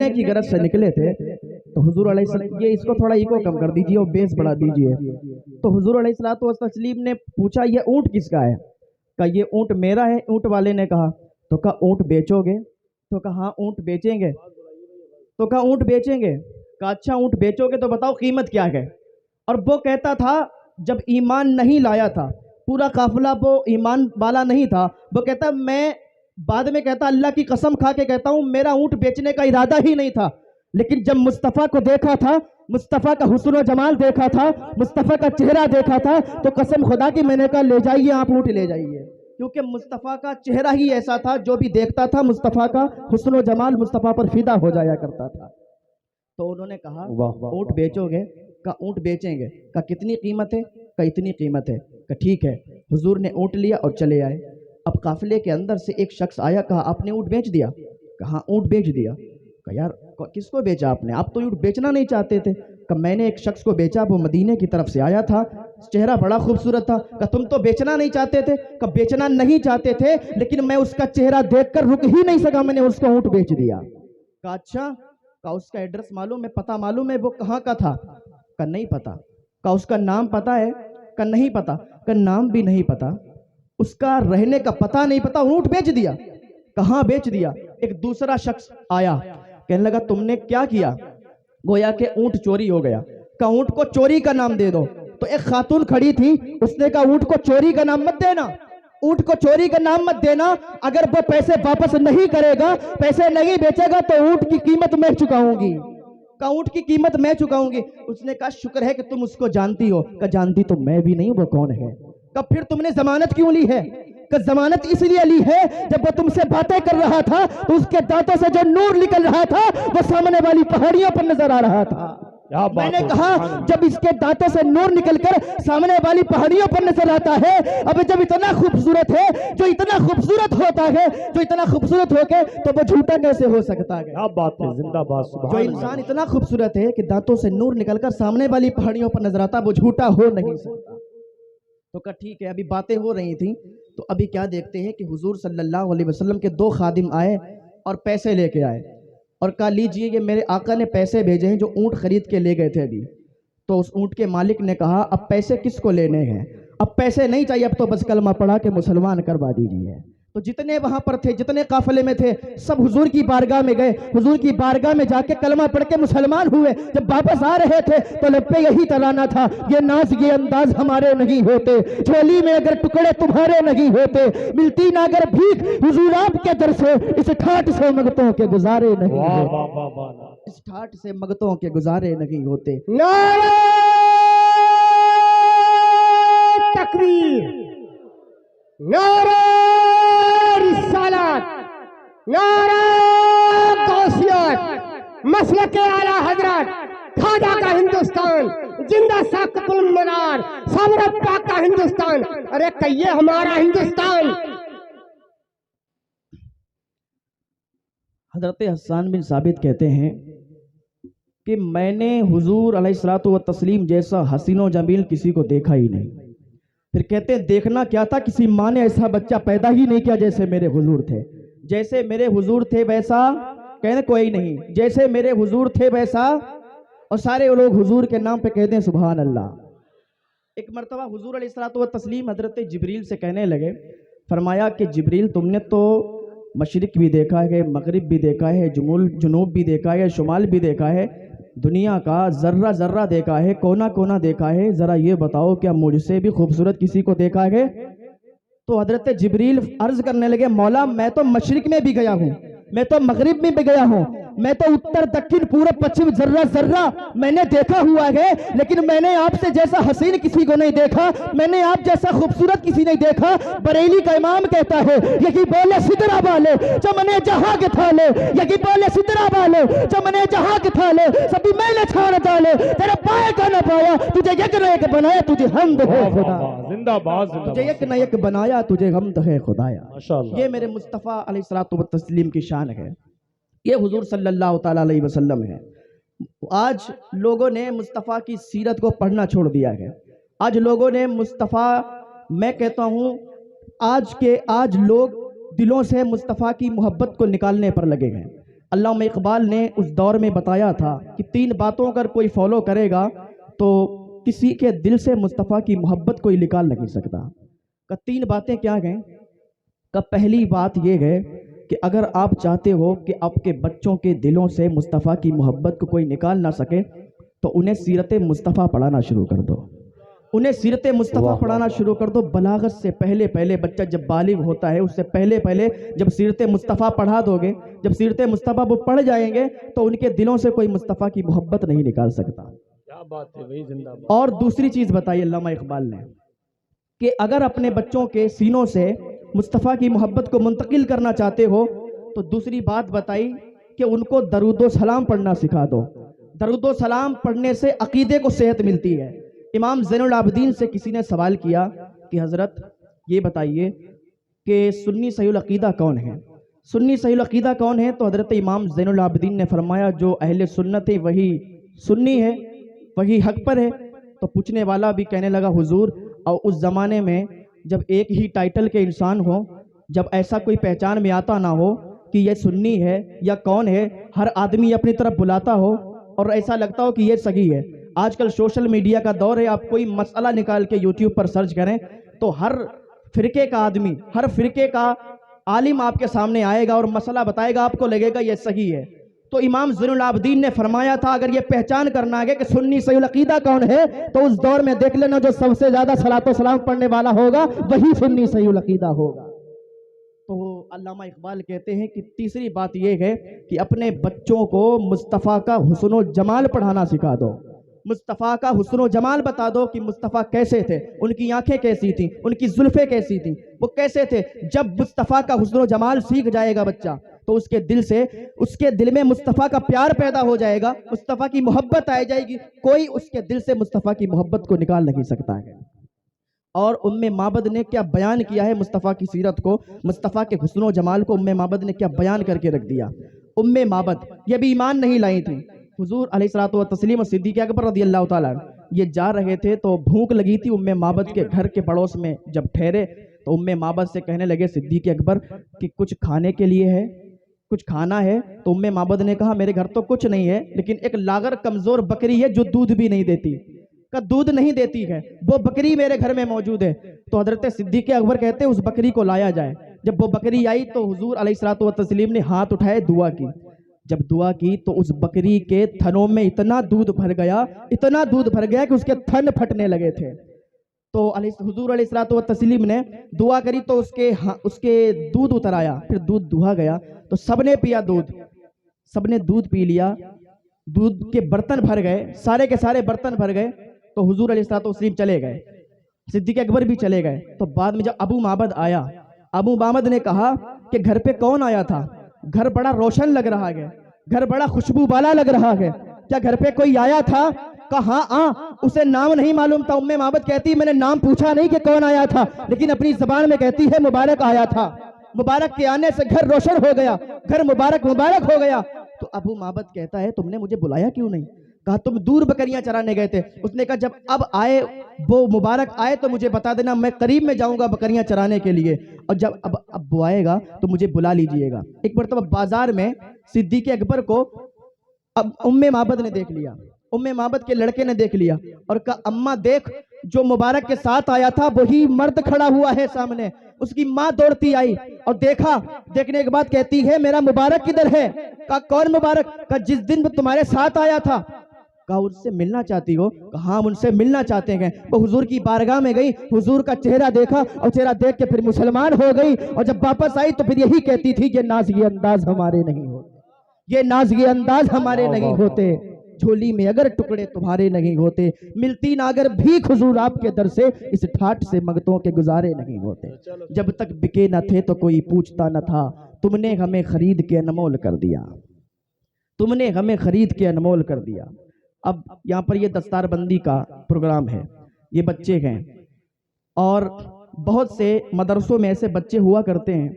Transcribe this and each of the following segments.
ملنے کی غرض سے نکلے تھے تو حضور علیہ السلام یہ اس کو تھوڑا ایکو کم کر دیجئے اور بیس بڑھا دیجئے. تو حضور علیہ السلام نے پوچھا یہ اونٹ کس کا ہے؟ کہا یہ اونٹ میرا ہے. اونٹ والے نے کہا تو کہا اونٹ بیچو گے؟ تو کہا ہاں اونٹ بیچیں گے. تو کہا اونٹ بیچیں گے. کہا اچھا اونٹ بیچو گے تو بتاؤ قیمت کیا ہے. اور وہ کہتا تھا جب ایمان نہیں لایا تھا, پورا قافلہ وہ ایمان والا نہیں تھا, وہ کہتا میں بعد میں کہتا اللہ کی قسم کھا کے کہتا ہوں میرا اونٹ بیچنے کا ارادہ ہی نہیں تھا, لیکن جب مصطفیٰ کو دیکھا تھا, مصطفیٰ کا حسن و جمال دیکھا تھا, مصطفیٰ کا چہرہ دیکھا تھا, تو قسم خدا کی میں نے کہا لے جائیے آپ اونٹ لے جائیے, کیونکہ مصطفیٰ کا چہرہ ہی ایسا تھا جو بھی دیکھتا تھا مصطفیٰ کا حسن و جمال مصطفیٰ پر فدا ہو جایا کرتا تھا. تو انہوں نے کہا اونٹ بیچو گے؟ کہا اونٹ بیچیں گے. کہا کتنی قیمت ہے؟ کہا اتنی قیمت ہے. کہا ٹھیک ہے. حضور نے اونٹ لیا اور چلے آئے. اب قافلے کے اندر سے ایک شخص آیا, کہا آپ نے اونٹ بیچ دیا؟ کہا اونٹ بیچ دیا. کہا یار کس کو بیچا آپ نے؟ آپ تو اونٹ بیچنا نہیں چاہتے تھے. کہا میں نے ایک شخص کو بیچا, وہ مدینے کی طرف سے آیا تھا, چہرہ بڑا خوبصورت تھا. کہا تم تو بیچنا نہیں چاہتے تھے؟ کہا بیچنا نہیں چاہتے تھے لیکن میں اس کا چہرہ دیکھ کر رک ہی نہیں سکا, میں نے اس کو اونٹ بیچ دیا. کہا اچھا, کہا اس کا ایڈریس معلوم ہے, پتہ معلوم ہے, وہ کہاں کا تھا؟ کہا نہیں پتا. کہا اس کا نام پتہ ہے؟ کہا نہیں پتا. کہا نام بھی نہیں پتا, اس کا رہنے کا پتہ نہیں پتا, اونٹ بیچ دیا. کہاں بیچ دیا؟ ایک دوسرا شخص آیا, کہنے لگا تم نے کیا کیا؟ گویا کہ اونٹ چوری ہو گیا. کہا اونٹ کو چوری کا نام دے دو. تو ایک خاتون کھڑی تھی, اس نے کہا اونٹ کو چوری کا نام مت دینا, اونٹ کو چوری کا نام مت دینا, اگر وہ پیسے واپس نہیں کرے گا, پیسے نہیں بیچے گا تو اونٹ کی قیمت میں چکاؤں گی. کہا اونٹ کی قیمت میں چکاؤں گی. اس نے کہا شکر ہے کہ تم اس کو جانتی ہو. کہا جانتی تو میں بھی نہیں, وہ کون ہے؟ کہا پھر تم نے ضمانت کیوں لی ہے؟ کہ ضمانت اس لیے لی ہے جب وہ تم سے باتیں کر رہا تھا تو اس کے دانتوں سے جو نور نکل رہا تھا وہ سامنے والی پہاڑیوں پر نظر آ رہا تھا. میں نے کہا جب اس کے دانتوں سے نور نکل کر سامنے والی پہاڑیوں پر نظر آتا ہے, اب جب اتنا خوبصورت ہے, جو اتنا خوبصورت ہوتا ہے, جو اتنا خوبصورت ہو کے, تو وہ جھوٹا کیسے ہو سکتا ہے؟ کیا بات ہے, زندہ باد. جو انسان اتنا خوبصورت ہے کہ دانتوں سے نور نکل کر سامنے والی پہاڑیوں پر نظر آتا, وہ جھوٹا ہو نہیں سکتا. تو کہا ٹھیک ہے, ابھی باتیں ہو رہی تھیں, تو ابھی کیا دیکھتے ہیں کہ حضور صلی اللہ علیہ وسلم کے 2 خادم آئے اور پیسے لے کے آئے اور کہا لیجئے یہ میرے آقا نے پیسے بھیجے ہیں جو اونٹ خرید کے لے گئے تھے ابھی. تو اس اونٹ کے مالک نے کہا اب پیسے کس کو لینے ہیں؟ اب پیسے نہیں چاہیے, اب تو بس کلمہ پڑھا کے مسلمان کروا دیجئے. تو جتنے وہاں پر تھے, جتنے قافلے میں تھے, سب حضور کی بارگاہ میں گئے, حضور کی بارگاہ میں جا کے کلمہ پڑھ کے مسلمان ہوئے. جب واپس آ رہے تھے تو لب پہ یہی ترانہ تھا, یہ ناز یہ انداز ہمارے نہیں ہوتے, جھولی میں اگر ٹکڑے تمہارے نہیں ہوتے, ملتی نہ اگر بھیک حضور آپ کے در سے, اس ٹھاٹ سے مگتوں کے گزارے نہیں ہوتے, اس ٹھاٹ سے مگتوں کے گزارے نہیں ہوتے. نعرہ تکبیر, نعرہ رسالت, نعرہ غوثیت, مسلک اعلیٰ حضرت, خواجہ کا ہندوستان, زندہ ساقط المنار, سامرا پاک کا ہندوستان. ارے کہیے ہمارا ہندوستان. حضرت حسان بن ثابت کہتے ہیں کہ میں نے حضور علیہ الصلوۃ والتسلیم جیسا حسین و جمیل کسی کو دیکھا ہی نہیں. پھر کہتے ہیں دیکھنا کیا تھا, کسی ماں نے ایسا بچہ پیدا ہی نہیں کیا جیسے میرے حضور تھے. جیسے میرے حضور تھے ویسا کہنے کوئی نہیں, جیسے میرے حضور تھے ویسا. اور سارے لوگ حضور کے نام پہ کہتے ہیں سبحان اللہ. ایک مرتبہ حضور علیہ الصلوۃ والتسلیم حضرت جبریل سے کہنے لگے, فرمایا کہ جبریل تم نے تو مشرق بھی دیکھا ہے, مغرب بھی دیکھا ہے, جنوب بھی دیکھا ہے, شمال بھی دیکھا ہے, دنیا کا ذرہ ذرہ دیکھا ہے, کونا کونا دیکھا ہے, ذرا یہ بتاؤ کیا مجھ سے بھی خوبصورت کسی کو دیکھا ہے؟ تو حضرت جبریل عرض کرنے لگے مولا میں تو مشرق میں بھی گیا ہوں, میں تو مغرب میں بھی گیا ہوں, میں تو اتر دکن پورب پچھم ذرہ ذرہ میں نے دیکھا ہوا ہے, لیکن میں نے آپ سے جیسا حسین کسی کو نہیں دیکھا, میں نے آپ جیسا خوبصورت کسی نہیں دیکھا. بریلی کا امام کہتا ہے یہی بولے سدرا والے چمنے جہاں کے تھالے, یہی بولے سدرا والے چمنے جہاں کے تھالے, سبھی میں نے چھاڑ ڈالے تیرے پائے کا نہ پایا, تجھے یک نہ یک بنایا تجھے حمد ہے خدا, زندہ باد, تجھے یک نہ یک بنایا تجھے حمد ہے خدایا. یہ میرے مصطفیٰ علیہ الصلوۃ والتسلیم کی شان ہے, یہ حضور صلی اللہ تعالیٰ علیہ وسلم ہے. آج لوگوں نے مصطفیٰ کی سیرت کو پڑھنا چھوڑ دیا ہے. آج لوگوں نے مصطفیٰ, میں کہتا ہوں آج لوگ دلوں سے مصطفیٰ کی محبت کو نکالنے پر لگے ہیں. علامہ اقبال نے اس دور میں بتایا تھا کہ 3 باتوں اگر کوئی فالو کرے گا تو کسی کے دل سے مصطفیٰ کی محبت کوئی نکال نہیں سکتا. کہ 3 باتیں کیا گئیں؟ کہ پہلی بات یہ ہے کہ اگر آپ چاہتے ہو کہ آپ کے بچوں کے دلوں سے مصطفیٰ کی محبت کو کوئی نکال نہ سکے تو انہیں سیرت مصطفیٰ پڑھانا شروع کر دو. انہیں سیرت مصطفیٰ پڑھانا شروع کر دو. بلاغت سے پہلے بچہ جب بالغ ہوتا ہے اس سے پہلے جب سیرت مصطفیٰ پڑھا دو گے، جب سیرت مصطفیٰ وہ پڑھ جائیں گے تو ان کے دلوں سے کوئی مصطفیٰ کی محبت نہیں نکال سکتا. کیا بات ہے بھائی، زندہ باد. اور دوسری چیز بتائی علامہ اقبال نے کہ اگر اپنے بچوں کے سینوں سے مصطفیٰ کی محبت کو منتقل کرنا چاہتے ہو تو دوسری بات بتائی کہ ان کو درود و سلام پڑھنا سکھا دو. درود و سلام پڑھنے سے عقیدے کو صحت ملتی ہے. امام زین العابدین سے کسی نے سوال کیا کہ حضرت یہ بتائیے کہ سنی صحیح العقیدہ کون ہے؟ سنی صحیح العقیدہ کون ہے؟ تو حضرت امام زین العابدین نے فرمایا جو اہل سنت ہے وہی سنی ہے، وہی حق پر ہے. تو پوچھنے والا بھی کہنے لگا حضور، اور اس زمانے میں جب ایک ہی ٹائٹل کے انسان ہو، جب ایسا کوئی پہچان میں آتا نہ ہو کہ یہ سنی ہے یا کون ہے، ہر آدمی اپنی طرف بلاتا ہو اور ایسا لگتا ہو کہ یہ صحیح ہے. آج کل سوشل میڈیا کا دور ہے، آپ کوئی مسئلہ نکال کے یوٹیوب پر سرچ کریں تو ہر فرقے کا آدمی، ہر فرقے کا عالم آپ کے سامنے آئے گا اور مسئلہ بتائے گا، آپ کو لگے گا یہ صحیح ہے. تو امام زین العابدین نے فرمایا تھا اگر یہ پہچان کرنا ہے کہ سنی صحیح العقیدہ کون ہے تو اس دور میں دیکھ لینا جو سب سے زیادہ صلاۃ و سلام پڑھنے والا ہوگا وہی سنی صحیح العقیدہ ہوگا. تو علامہ اقبال کہتے ہیں کہ تیسری بات یہ ہے کہ اپنے بچوں کو مصطفیٰ کا حسن و جمال پڑھانا سکھا دو. مصطفیٰ کا حسن و جمال بتا دو کہ مصطفیٰ کیسے تھے، ان کی آنکھیں کیسی تھیں، ان کی زلفیں کیسی تھیں، وہ کیسے تھے. جب مصطفیٰ کا حسن و جمال سیکھ جائے گا بچہ تو اس کے دل میں مصطفیٰ کا پیار پیدا ہو جائے گا، مصطفیٰ کی محبت آ جائے گی. کوئی اس کے دل سے مصطفیٰ کی محبت کو نکال نہیں سکتا ہے. اور معبد نے کیا بیان کیا ہے مصطفیٰ کی سیرت کو، مصطفیٰ کے حسن و جمال کو معبد نے کیا بیان کر کے رکھ دیا. معبد یہ بھی ایمان نہیں لائی تھی. حضور علیہ الصلوۃ والتسلیم صدیق اکبر رضی اللہ تعالیٰ یہ جا رہے تھے تو بھوک لگی تھی. معبد کے گھر کے پڑوس میں جب ٹھہرے تو معبد سے کہنے لگے صدیق اکبر کہ کچھ کھانے کے لیے ہے، کچھ کھانا ہے. تو معبد نے کہا میرے گھر تو کچھ نہیں ہے لیکن ایک لاغر کمزور بکری ہے جو دودھ بھی نہیں دیتی، کا دودھ نہیں دیتی ہے، وہ بکری میرے گھر میں موجود ہے. تو حضرت صدیق اکبر کہتے ہیں اس بکری کو لایا جائے. جب وہ بکری آئی تو حضور علیہ الصلوۃ والتسلیم نے ہاتھ اٹھائے، دعا کی. جب دعا کی تو اس بکری کے تھنوں میں اتنا دودھ بھر گیا کہ اس کے تھن پھٹنے لگے تھے. تو حضور علیہ الصلوۃ والتسلیم نے دعا کری تو اس کے دودھ اتر آیا، پھر دودھ دہا گیا تو سب نے پیا دودھ، سب نے دودھ پی لیا. دودھ کے برتن بھر گئے، سارے کے سارے برتن بھر گئے. تو حضور علیہ الصلوۃ والتسلیم چلے گئے، صدیق اکبر بھی چلے گئے. تو بعد میں جب ابو معبد آیا، ابو معبد نے کہا کہ گھر پہ کون آیا تھا؟ گھر بڑا روشن لگ رہا ہے، گھر بڑا خوشبو والا لگ رہا ہے، کیا گھر پہ کوئی آیا تھا؟ کہا ہاں. اسے نام نہیں معلوم تھا. معبد کہتی میں نے نام پوچھا نہیں کہ کون آیا تھا، لیکن اپنی زبان میں کہتی ہے مبارک آیا تھا. مبارک کے آنے سے گھر روشن ہو گیا، گھر مبارک ہو گیا. تو ابو معبد کہتا ہے تم نے مجھے بلایا کیوں نہیں؟ کہا تم دور بکریاں چرانے گئے تھے. اس نے کہا جب اب آئے وہ مبارک آئے تو مجھے بتا دینا، میں قریب میں جاؤں گا بکریاں چرانے کے لیے، اور جب اب وہ آئے گا تو مجھے بلا لیجئے گا. ایک مرتبہ بازار میں صدیق اکبر کو معبد نے دیکھ لیا، معبد کے لڑکے نے دیکھ لیا اور کہا اماں دیکھ جو مبارک کے ساتھ آیا تھا وہی مرد کھڑا ہوا ہے سامنے. اس کی ماں دوڑتی آئی اور دیکھنے کے بعد کہتی ہے میرا مبارک کدھر ہے؟ کہا کون مبارک؟ کہا جس دن وہ تمہارے ساتھ آیا تھا. کہا ان سے ملنا چاہتی ہو؟ کہا ہاں ان سے ملنا چاہتے ہیں. وہ حضور کی بارگاہ میں گئی، حضور کا چہرہ دیکھا اور چہرہ دیکھ کے پھر مسلمان ہو گئی. اور جب واپس آئی تو پھر یہی کہتی تھی یہ ناز یہ انداز ہمارے نہیں ہوتے، یہ ناز یہ انداز ہمارے نہیں ہوتے، جھولی میں اگر ٹکڑے تمہارے نہیں ہوتے، ملتی نہ اگر بھیک حضور آپ کے در سے، اس ٹھاٹ سے منگتوں کے گزارے نہیں ہوتے. جب تک بکے نہ تھے تو کوئی پوچھتا نہ تھا، تم نے ہمیں خرید کے انمول کر دیا، تم نے ہمیں خرید کے انمول کر دیا. اب یہاں پر یہ دستار بندی کا پروگرام ہے، یہ بچے ہیں اور بہت سے مدرسوں میں ایسے بچے ہوا کرتے ہیں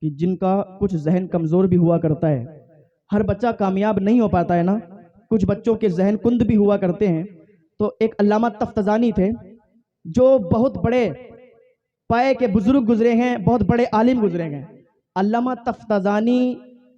کہ جن کا کچھ ذہن کمزور بھی ہوا کرتا ہے. ہر بچہ کامیاب نہیں ہو پاتا ہے نا، کچھ بچوں کے ذہن کند بھی ہوا کرتے ہیں. تو ایک علامہ تفتزانی تھے جو بہت بڑے پائے کے بزرگ گزرے ہیں، بہت بڑے عالم گزرے ہیں. علامہ تفتزانی